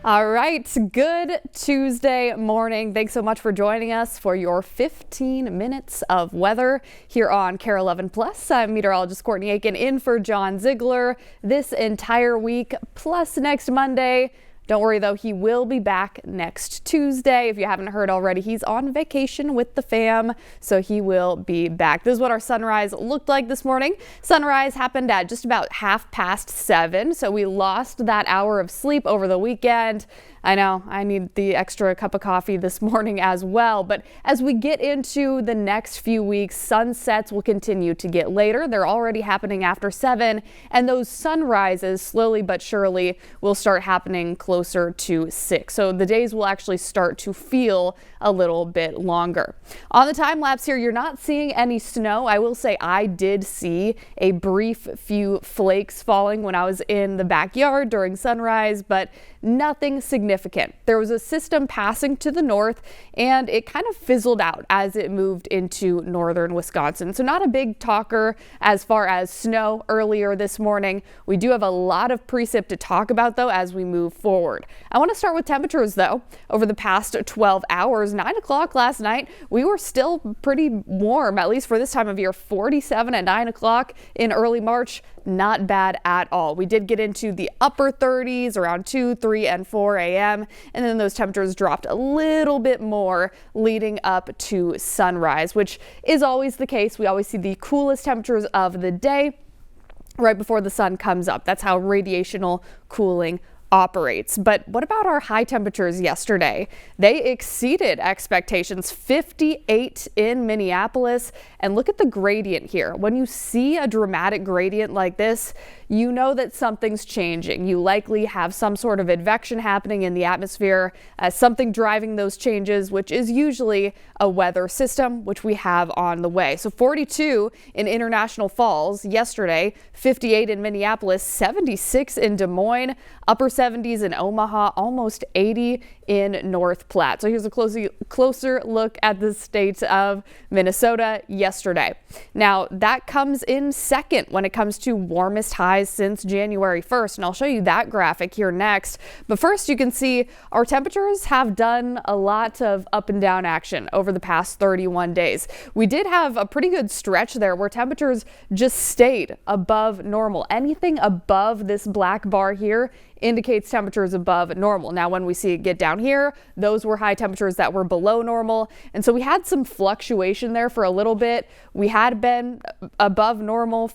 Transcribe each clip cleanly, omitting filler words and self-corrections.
All right, good Tuesday morning. Thanks so much for joining us for your 15 minutes of weather here on KARE 11 Plus. I'm meteorologist Courtney Aiken in for John Ziegler this entire week plus next Monday. Don't worry though, he will be back next Tuesday. If you haven't heard already, he's on vacation with the fam, so he will be back. This is what our sunrise looked like this morning. Sunrise happened at just about 7:30, so we lost that hour of sleep over the weekend. I know I need the extra cup of coffee this morning as well. But as we get into the next few weeks, sunsets will continue to get later. They're already happening after 7, and those sunrises slowly but surely will start happening closer to 6. So the days will actually start to feel a little bit longer. On the time lapse here, you're not seeing any snow. I will say I did see a brief few flakes falling when I was in the backyard during sunrise, but nothing significant. There was a system passing to the north and it kind of fizzled out as it moved into northern Wisconsin. So not a big talker as far as snow earlier this morning. We do have a lot of precip to talk about though as we move forward. I want to start with temperatures though. Over the past 12 hours, 9 o'clock last night, we were still pretty warm, at least for this time of year. 47 at 9 o'clock in early March. Not bad at all. We did get into the upper 30s around 2, 3, and 4 a.m. and then those temperatures dropped a little bit more leading up to sunrise, which is always the case. We always see the coolest temperatures of the day right before the sun comes up. That's how radiational cooling operates. But what about our high temperatures yesterday? They exceeded expectations. 58 in Minneapolis. And look at the gradient here. When you see a dramatic gradient like this, you know that something's changing. You likely have some sort of advection happening in the atmosphere, something driving those changes, which is usually a weather system, which we have on the way. So 42 in International Falls yesterday, 58 in Minneapolis, 76 in Des Moines, upper 70s in Omaha, almost 80 in North Platte. So here's a closer look at the state of Minnesota yesterday. Now that comes in second when it comes to warmest highs since January 1st. And I'll show you that graphic here next. But first you can see our temperatures have done a lot of up and down action over the past 31 days. We did have a pretty good stretch there where temperatures just stayed above normal. Anything above this black bar here indicates temperatures above normal. Now, when we see it get down here, those were high temperatures that were below normal. And so we had some fluctuation there for a little bit. We had been above normal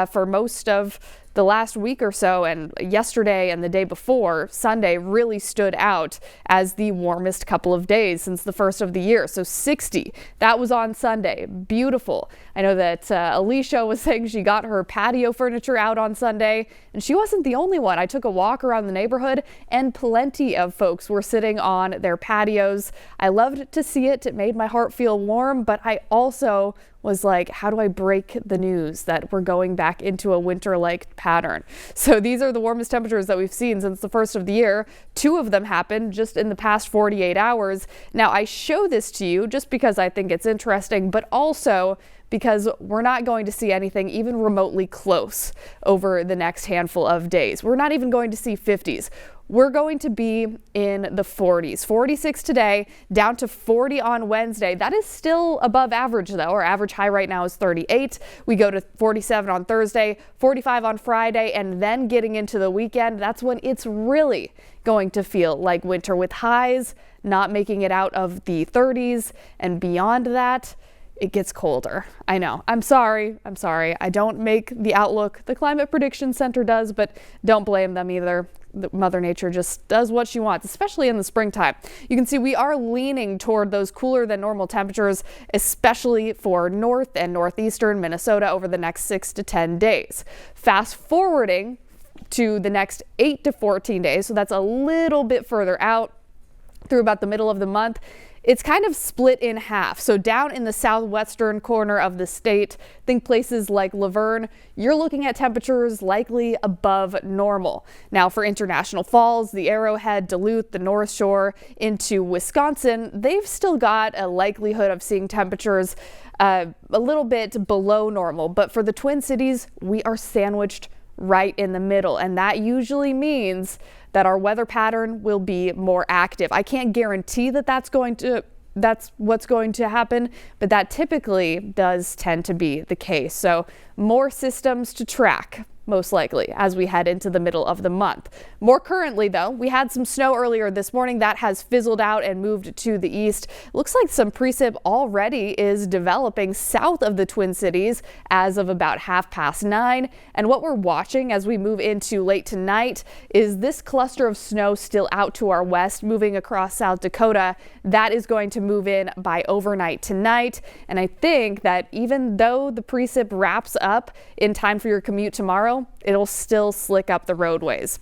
for most of the last week or so, and yesterday and the day before, Sunday, really stood out as the warmest couple of days since the first of the year. So 60, that was on Sunday. Beautiful. I know that Alicia was saying she got her patio furniture out on Sunday, and she wasn't the only one. I took a walk around the neighborhood and plenty of folks were sitting on their patios. I loved to see it. It made my heart feel warm, but I also was like, how do I break the news that we're going back into a winter-like pattern? So these are the warmest temperatures that we've seen since the first of the year. 2 of them happened just in the past 48 hours. Now, I show this to you just because I think it's interesting, but also because we're not going to see anything even remotely close over the next handful of days. We're not even going to see 50s. We're going to be in the 40s. 46 today, down to 40 on Wednesday. That is still above average though. Our average high right now is 38. We go to 47 on Thursday, 45 on Friday, and then getting into the weekend, that's when it's really going to feel like winter with highs not making it out of the 30s, and beyond that, it gets colder. I know. I'm sorry. I don't make the outlook. The Climate Prediction Center does, but don't blame them either. Mother Nature just does what she wants, especially in the springtime. You can see we are leaning toward those cooler than normal temperatures, especially for north and northeastern Minnesota over the next 6 to 10 days. Fast forwarding to the next 8 to 14 days, so that's a little bit further out through about the middle of the month. It's kind of split in half. So down in the southwestern corner of the state, think places like Laverne, you're looking at temperatures likely above normal. Now for International Falls, the Arrowhead, Duluth, the North Shore into Wisconsin, they've still got a likelihood of seeing temperatures a little bit below normal. But for the Twin Cities, we are sandwiched right in the middle, and that usually means that our weather pattern will be more active. I can't guarantee that that's what's going to happen, but that typically does tend to be the case. So more systems to track, most likely, as we head into the middle of the month. More currently, though, we had some snow earlier this morning that has fizzled out and moved to the east. Looks like some precip already is developing south of the Twin Cities as of about 9:30. And what we're watching as we move into late tonight is this cluster of snow still out to our west, moving across South Dakota. That is going to move in by overnight tonight. And I think that even though the precip wraps up in time for your commute tomorrow, it'll still slick up the roadways.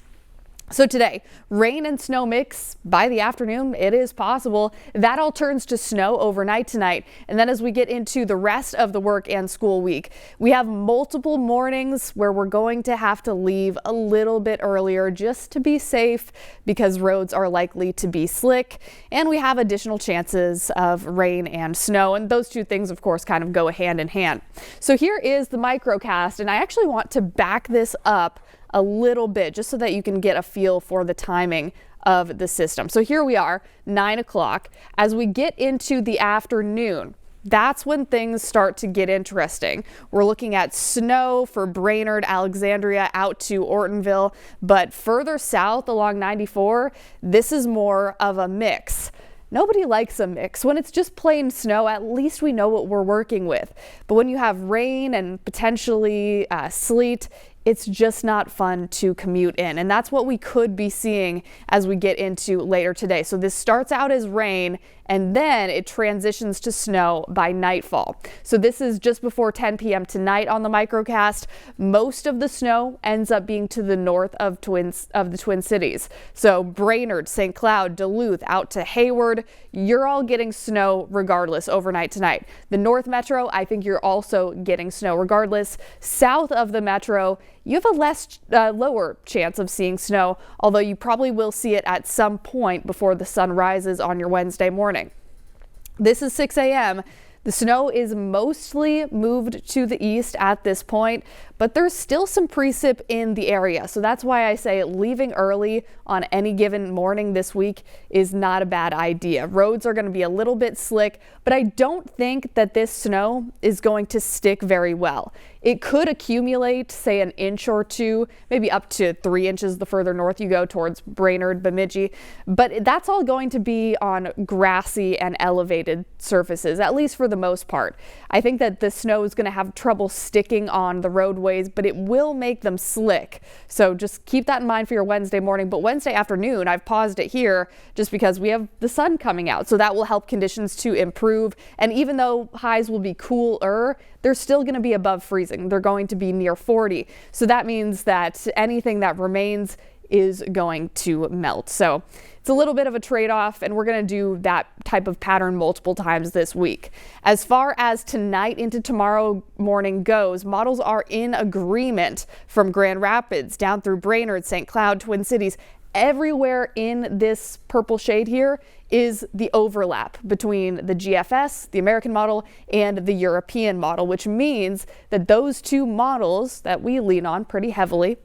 So today, rain and snow mix by the afternoon. It is possible that all turns to snow overnight tonight. And then as we get into the rest of the work and school week, we have multiple mornings where we're going to have to leave a little bit earlier just to be safe because roads are likely to be slick. And we have additional chances of rain and snow. And those two things, of course, kind of go hand in hand. So here is the microcast, and I actually want to back this up a little bit just so that you can get a feel for the timing of the system. So here we are, 9 o'clock. As we get into the afternoon, that's when things start to get interesting. We're looking at snow for Brainerd, Alexandria, out to Ortonville, but further south along 94, this is more of a mix. Nobody likes a mix. When it's just plain snow, at least we know what we're working with. But when you have rain and potentially sleet, it's just not fun to commute in. And that's what we could be seeing as we get into later today. So this starts out as rain and then it transitions to snow by nightfall. So this is just before 10 p.m. tonight on the microcast. Most of the snow ends up being to the north of the Twin Cities. So Brainerd, St. Cloud, Duluth, out to Hayward, you're all getting snow regardless overnight tonight. The North Metro, I think you're also getting snow regardless. South of the Metro, you have a lower chance of seeing snow, although you probably will see it at some point before the sun rises on your Wednesday morning. This is 6 a.m. The snow is mostly moved to the east at this point, but there's still some precip in the area. So that's why I say leaving early on any given morning this week is not a bad idea. Roads are going to be a little bit slick, but I don't think that this snow is going to stick very well. It could accumulate, say, an inch or two, maybe up to 3 inches the further north you go towards Brainerd, Bemidji, but that's all going to be on grassy and elevated surfaces, at least for the most part. I think that the snow is going to have trouble sticking on the roadways, but it will make them slick. So just keep that in mind for your Wednesday morning. But Wednesday afternoon, I've paused it here just because we have the sun coming out. So that will help conditions to improve. And even though highs will be cooler, they're still going to be above freezing. They're going to be near 40. So that means that anything that remains is going to melt. So it's a little bit of a trade-off, and we're going to do that type of pattern multiple times this week. As far as tonight into tomorrow morning goes, models are in agreement from Grand Rapids down through Brainerd, St. Cloud, Twin Cities. Everywhere in this purple shade here is the overlap between the GFS, the American model, and the European model, which means that those two models that we lean on pretty heavily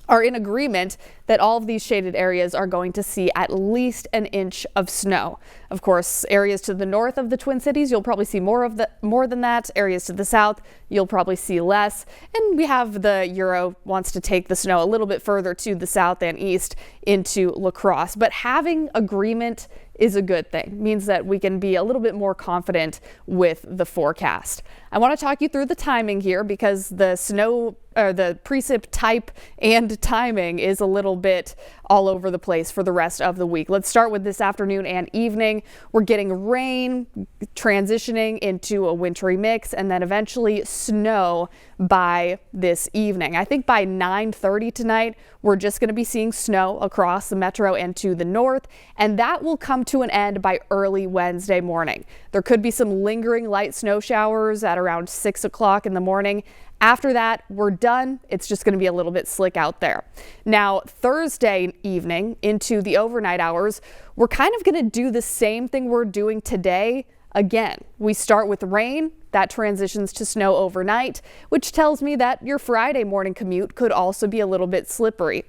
are in agreement that all of these shaded areas are going to see at least an inch of snow. Of course, areas to the north of the Twin Cities, you'll probably see more than that. Areas to the south, you'll probably see less. And we have the Euro wants to take the snow a little bit further to the south and east into La Crosse. But having agreement is a good thing. It means that we can be a little bit more confident with the forecast. I want to talk you through the timing here because the snow or the precip type and timing is a little bit all over the place for the rest of the week. Let's start with this afternoon and evening. We're getting rain transitioning into a wintry mix and then eventually snow by this evening. I think by 9:30 tonight, we're just going to be seeing snow across the metro and to the north, and that will come to an end by early Wednesday morning. There could be some lingering light snow showers at around 6 o'clock in the morning. After that, we're done. It's just going to be a little bit slick out there. Now, Thursday evening into the overnight hours, we're kind of going to do the same thing we're doing today again. We start with rain, that transitions to snow overnight, which tells me that your Friday morning commute could also be a little bit slippery.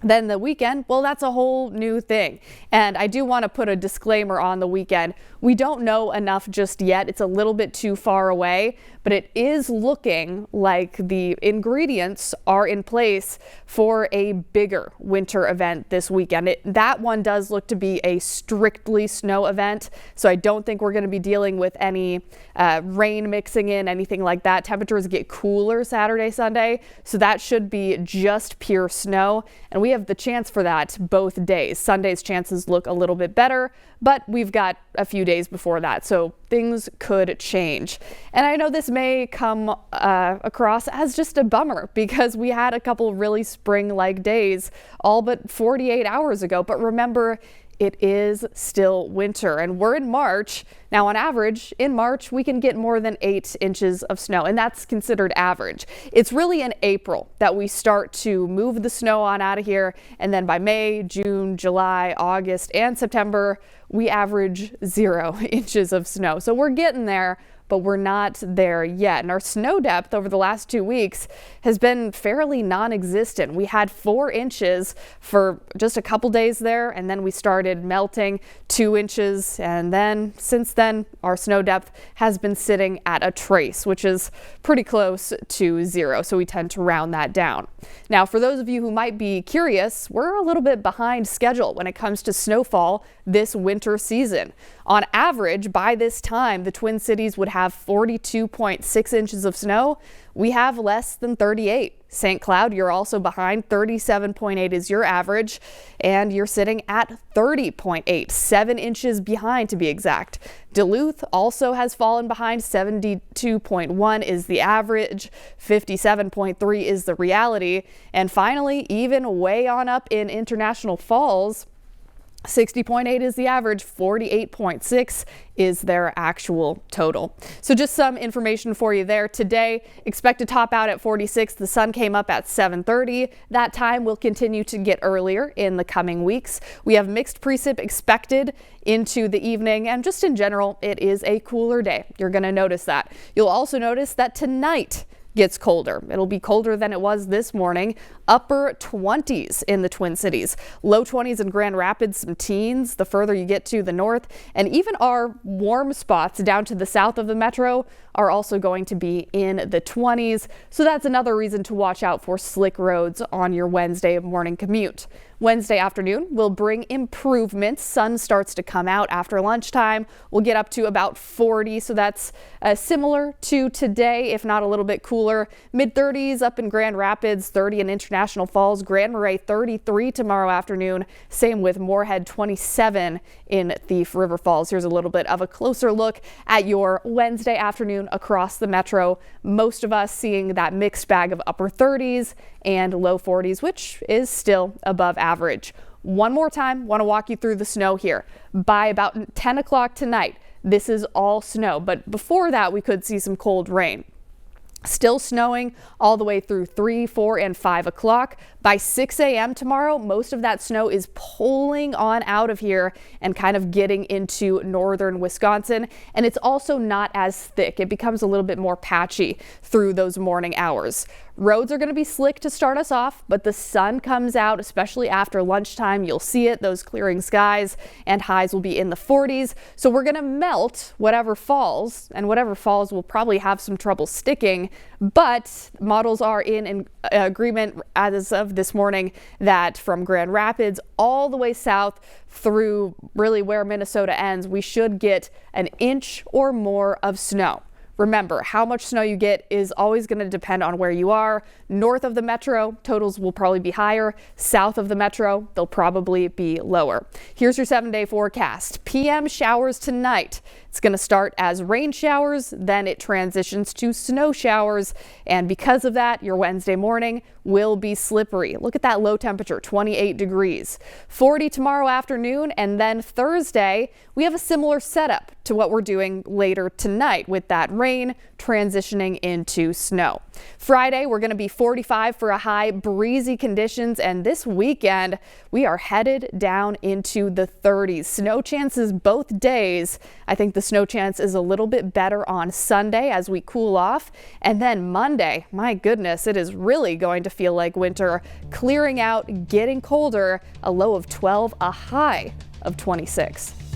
Then the weekend, well, that's a whole new thing. And I do want to put a disclaimer on the weekend. We don't know enough just yet. It's a little bit too far away, but it is looking like the ingredients are in place for a bigger winter event this weekend. That one does look to be a strictly snow event, so I don't think we're going to be dealing with any rain mixing in, anything like that. Temperatures get cooler Saturday, Sunday, so that should be just pure snow. And we have the chance for that both days. Sunday's chances look a little bit better, but we've got a few days before that, so things could change. And I know this may come across as just a bummer because we had a couple really spring-like days all but 48 hours ago. But remember, it is still winter and we're in March. Now, on average, in March, we can get more than 8 inches of snow, and that's considered average. It's really in April that we start to move the snow on out of here. And then by May, June, July, August, and September, we average 0 inches of snow. So we're getting there, but we're not there yet. And our snow depth over the last 2 weeks has been fairly non-existent. We had 4 inches for just a couple days there, and then we started melting 2 inches. And then since then, our snow depth has been sitting at a trace, which is pretty close to 0. So we tend to round that down. Now, for those of you who might be curious, we're a little bit behind schedule when it comes to snowfall this winter season. On average, by this time, the Twin Cities would have 42.6 inches of snow. We have less than 38. St. Cloud, you're also behind. 37.8 is your average, and you're sitting at 30.8, 7 inches behind to be exact. Duluth also has fallen behind. 72.1 is the average, 57.3 is the reality. And finally, even way on up in International Falls, 60.8 is the average, 48.6 is their actual total. So just some information for you there. Today, expect to top out at 46. The sun came up at 7:30. That time will continue to get earlier in the coming weeks. We have mixed precip expected into the evening, and just in general, it is a cooler day. You're going to notice that. You'll also notice that tonight gets colder. It'll be colder than it was this morning. Upper 20s in the Twin Cities, low 20s in Grand Rapids, some teens the further you get to the north, and even our warm spots down to the south of the metro are also going to be in the 20s. So that's another reason to watch out for slick roads on your Wednesday morning commute. Wednesday afternoon will bring improvements. Sun starts to come out after lunchtime. We'll get up to about 40, so that's similar to today, if not a little bit cooler. Mid-30s up in Grand Rapids, 30 in International Falls, Grand Marais 33 tomorrow afternoon. Same with Moorhead, 27 in Thief River Falls. Here's a little bit of a closer look at your Wednesday afternoon across the metro. Most of us seeing that mixed bag of upper 30s and low 40s, which is still above average. One more time, want to walk you through the snow here. By about 10 o'clock tonight, this is all snow, but before that, we could see some cold rain. Still snowing all the way through 3, 4, and 5 o'clock. By 6 a.m. tomorrow, most of that snow is pulling on out of here and kind of getting into northern Wisconsin. And it's also not as thick. It becomes a little bit more patchy through those morning hours. Roads are going to be slick to start us off, but the sun comes out, especially after lunchtime. You'll see it, those clearing skies, and highs will be in the 40s. So we're going to melt whatever falls, and whatever falls will probably have some trouble sticking. But models are in agreement as of this morning that from Grand Rapids all the way south through really where Minnesota ends, we should get an inch or more of snow. Remember, how much snow you get is always going to depend on where you are. North of the metro, totals will probably be higher. South of the metro, they'll probably be lower. Here's your 7-day forecast. PM showers tonight. It's going to start as rain showers, then it transitions to snow showers. And because of that, your Wednesday morning will be slippery. Look at that low temperature, 28 degrees. 40 tomorrow afternoon, and then Thursday, we have a similar setup to what we're doing later tonight with that rain rain transitioning into snow. Friday, we're going to be 45 for a high, breezy conditions, and this weekend we are headed down into the 30s. Snow chances both days. I think the snow chance is a little bit better on Sunday as we cool off, and then Monday, my goodness, it is really going to feel like winter, clearing out, getting colder, a low of 12, a high of 26.